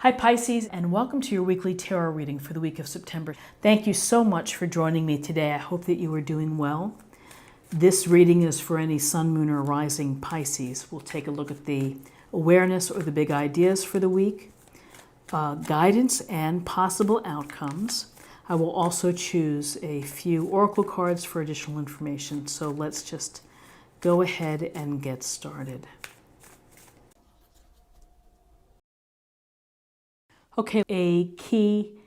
Hi Pisces, and welcome to your weekly tarot reading for the week of September. Thank you so much for joining me today. I hope that you are doing well. This reading is for any sun, moon, or rising Pisces. We'll take a look at the awareness or the big ideas for the week, guidance and possible outcomes. I will also choose a few oracle cards for additional information. So let's just go ahead and get started. Okay, a key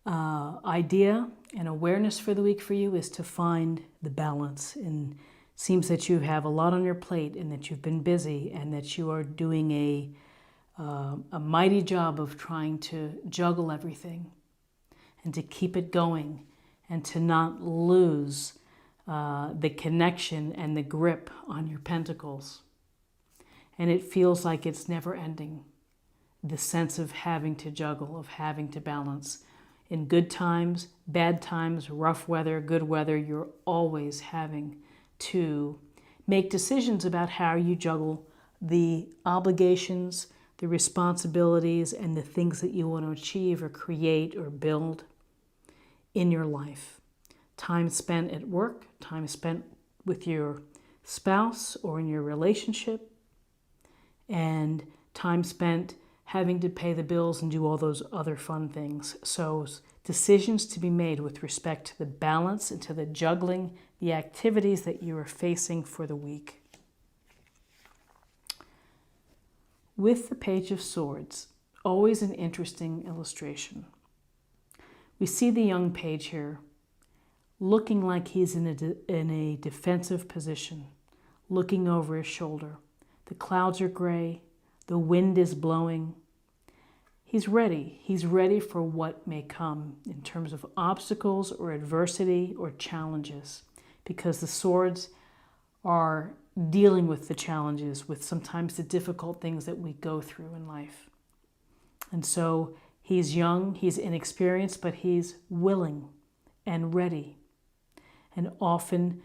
idea and awareness for the week for you is to find the balance. And it seems that you have a lot on your plate and that you've been busy and that you are doing a mighty job of trying to juggle everything and to keep it going and to not lose the connection and the grip on your pentacles. And it feels like it's never ending. The sense of having to juggle, of having to balance. In good times, bad times, rough weather, good weather, you're always having to make decisions about how you juggle the obligations, the responsibilities, and the things that you want to achieve or create or build in your life. Time spent at work, time spent with your spouse or in your relationship, and time spent having to pay the bills and do all those other fun things. So decisions to be made with respect to the balance and to the juggling, the activities that you are facing for the week. With the Page of Swords, always an interesting illustration. We see the young page here looking like he's in a defensive position, looking over his shoulder. The clouds are gray. The wind is blowing. He's ready. He's ready for what may come in terms of obstacles or adversity or challenges, because the swords are dealing with the challenges, with sometimes the difficult things that we go through in life. And so he's young, he's inexperienced, but he's willing and ready. And often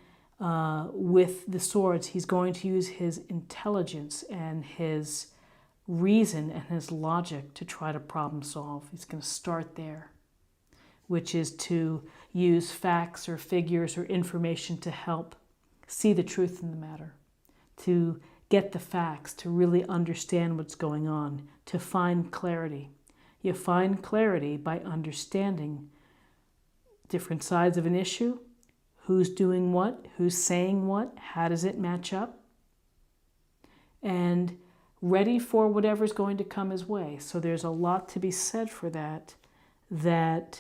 with the swords, he's going to use his intelligence and his reason and his logic to try to problem solve. He's going to start there, which is to use facts or figures or information to help see the truth in the matter, to get the facts, to really understand what's going on, to find clarity. You find clarity by understanding different sides of an issue, who's doing what, who's saying what, how does it match up, and ready for whatever's going to come his way. So there's a lot to be said for that, in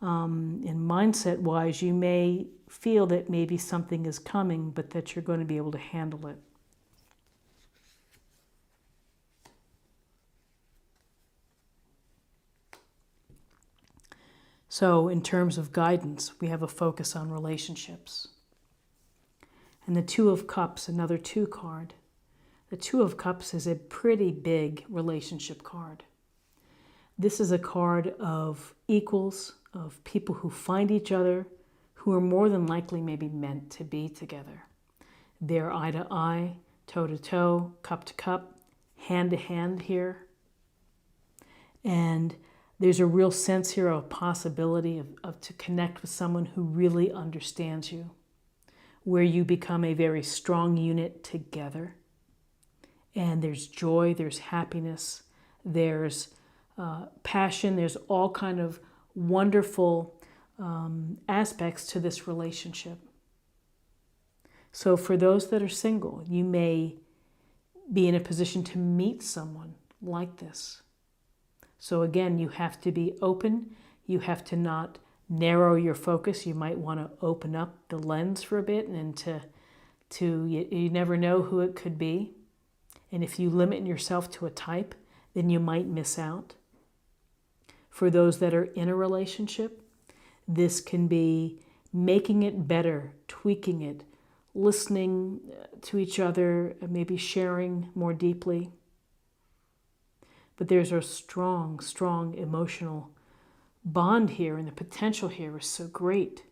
mindset-wise, you may feel that maybe something is coming, but that you're going to be able to handle it. So in terms of guidance, we have a focus on relationships. And the Two of Cups, another 2 card. The Two of Cups is a pretty big relationship card. This is a card of equals, of people who find each other, who are more than likely maybe meant to be together. They're eye to eye, toe to toe, cup to cup, hand to hand here. And there's a real sense here of possibility of to connect with someone who really understands you, where you become a very strong unit together. And there's joy, there's happiness, there's passion, there's all kind of wonderful aspects to this relationship. So for those that are single, you may be in a position to meet someone like this. So again, you have to be open. You have to not narrow your focus. You might want to open up the lens for a bit, and you never know who it could be. And if you limit yourself to a type, then you might miss out. For those that are in a relationship, this can be making it better, tweaking it, listening to each other, maybe sharing more deeply. But there's a strong, strong emotional bond here, and the potential here is so great.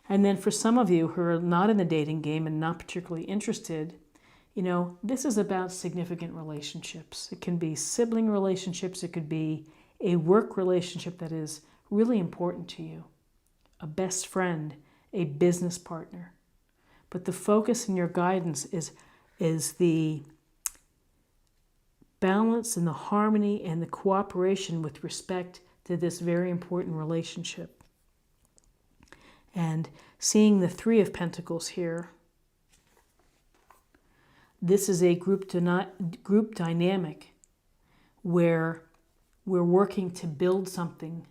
And then for some of you who are not in the dating game and not particularly interested, This is about significant relationships. It can be sibling relationships. It could be a work relationship that is really important to you, a best friend, a business partner. But the focus in your guidance is the balance and the harmony and the cooperation with respect to this very important relationship. And seeing the Three of Pentacles here, this is a group dynamic where we're working to build something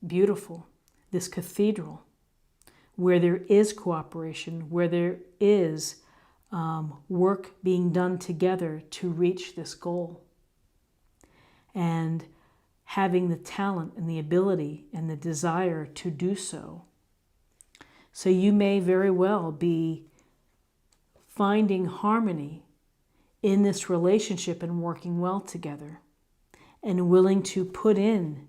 beautiful, this cathedral, where there is cooperation, where there is work being done together to reach this goal. And having the talent and the ability and the desire to do so. So you may very well be finding harmony in this relationship and working well together and willing to put in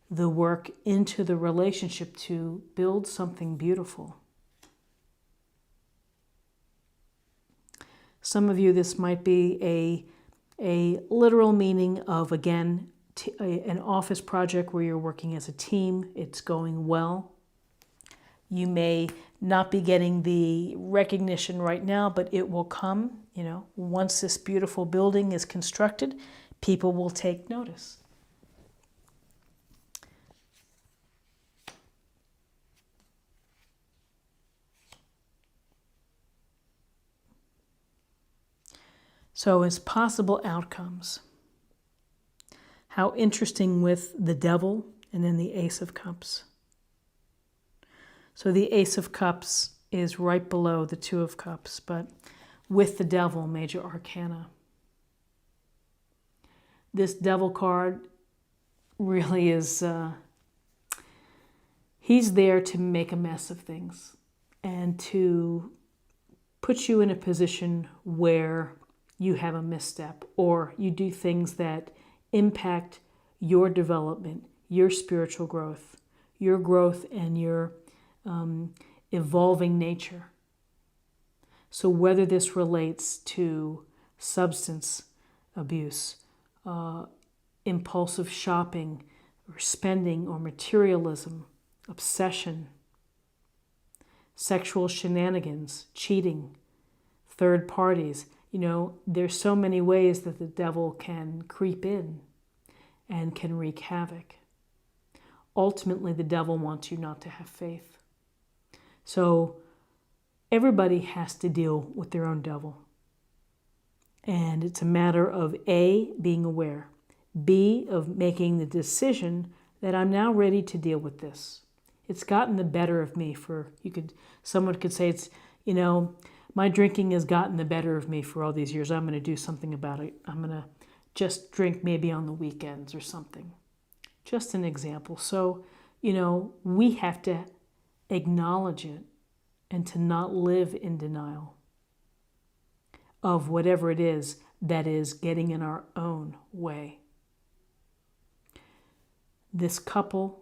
the work into the relationship to build something beautiful. Some of you, this might be a literal meaning of, again, an office project where you're working as a team. It's going well. You may not be getting the recognition right now, but it will come. Once this beautiful building is constructed, people will take notice. So as possible outcomes, how interesting with the Devil and then the Ace of Cups. So the Ace of Cups is right below the Two of Cups, but with the Devil, major arcana. This Devil card really is, he's there to make a mess of things and to put you in a position where you have a misstep or you do things that impact your development, your spiritual growth and your evolving nature. So whether this relates to substance abuse, impulsive shopping or spending or materialism, obsession, sexual shenanigans, cheating, third parties, there's so many ways that the devil can creep in and can wreak havoc. Ultimately, the devil wants you not to have faith. So everybody has to deal with their own devil. And it's a matter of A, being aware, B, of making the decision that I'm now ready to deal with this. It's gotten the better of me someone could say it's, my drinking has gotten the better of me for all these years. I'm going to do something about it. I'm going to just drink maybe on the weekends or something. Just an example. So, we have to acknowledge it and to not live in denial of whatever it is that is getting in our own way. This couple,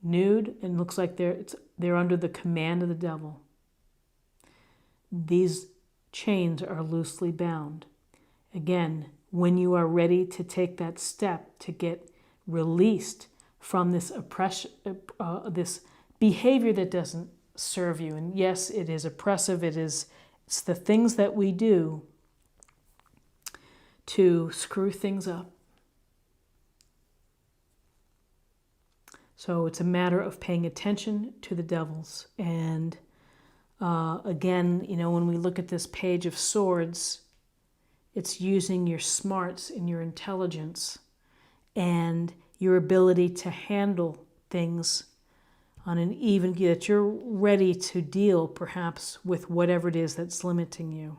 nude, and looks like they're under the command of the devil. These chains are loosely bound. Again, when you are ready to take that step to get released from this oppression, this behavior that doesn't serve you. And yes, it is oppressive. It's the things that we do to screw things up. So it's a matter of paying attention to the devils. And again, when we look at this Page of Swords, it's using your smarts and your intelligence and your ability to handle things on an even, that you're ready to deal perhaps with whatever it is that's limiting you.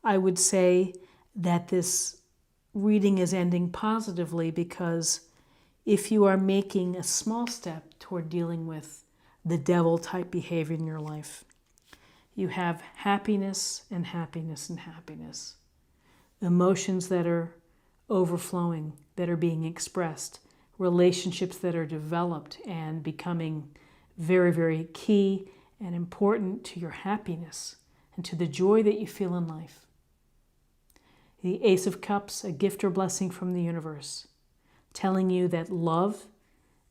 I would say that this reading is ending positively because if you are making a small step toward dealing with the devil type behavior in your life, you have happiness and happiness and happiness. Emotions that are overflowing, that are being expressed, relationships that are developed and becoming very, very key and important to your happiness and to the joy that you feel in life. The Ace of Cups, a gift or blessing from the universe, telling you that love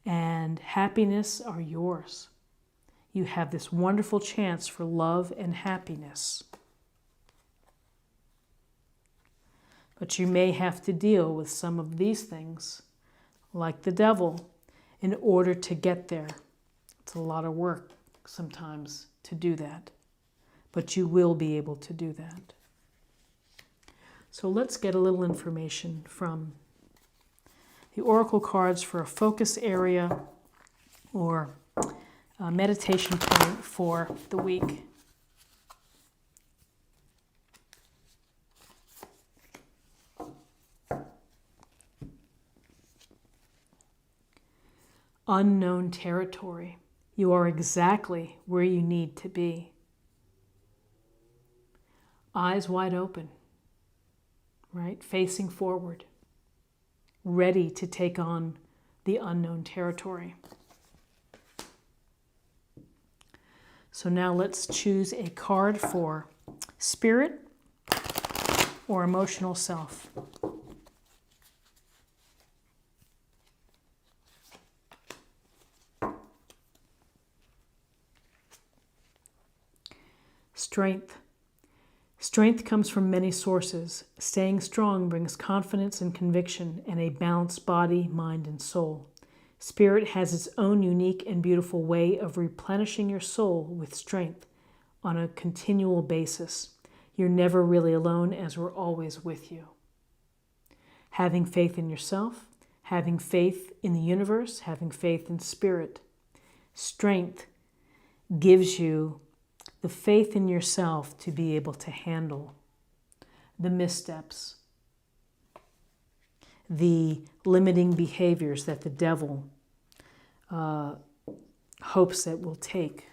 and happiness are yours. You have this wonderful chance for love and happiness. But you may have to deal with some of these things, like the devil, in order to get there. It's a lot of work sometimes to do that, but you will be able to do that. So let's get a little information from the oracle cards for a focus area or a meditation point for the week. Unknown territory. You are exactly where you need to be. Eyes wide open, right? Facing forward, ready to take on the unknown territory. So now let's choose a card for spirit or emotional self. Strength. Strength comes from many sources. Staying strong brings confidence and conviction and a balanced body, mind, and soul. Spirit has its own unique and beautiful way of replenishing your soul with strength on a continual basis. You're never really alone, as we're always with you. Having faith in yourself, having faith in the universe, having faith in spirit. Strength gives you the faith in yourself to be able to handle the missteps, the limiting behaviors that the devil hopes that we'll take.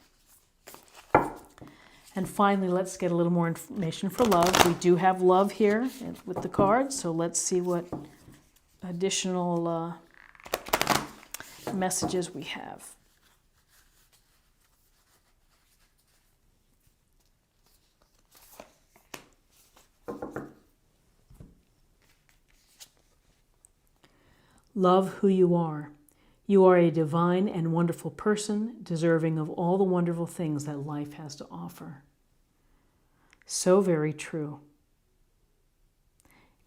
And finally, let's get a little more information for love. We do have love here with the cards, so let's see what additional messages we have. Love who you are. You are a divine and wonderful person, deserving of all the wonderful things that life has to offer. So very true.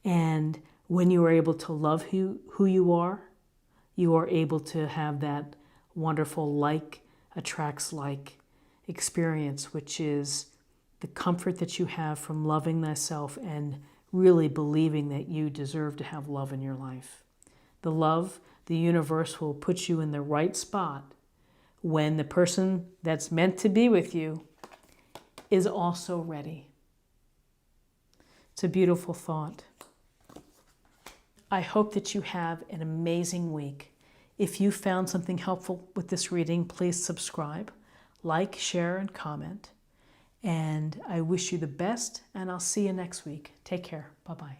And when you are able to love who you are able to have that wonderful like attracts like experience, which is the comfort that you have from loving thyself and really believing that you deserve to have love in your life. The love, the universe will put you in the right spot when the person that's meant to be with you is also ready. It's a beautiful thought. I hope that you have an amazing week. If you found something helpful with this reading, please subscribe, like, share, and comment. And I wish you the best, and I'll see you next week. Take care. Bye-bye.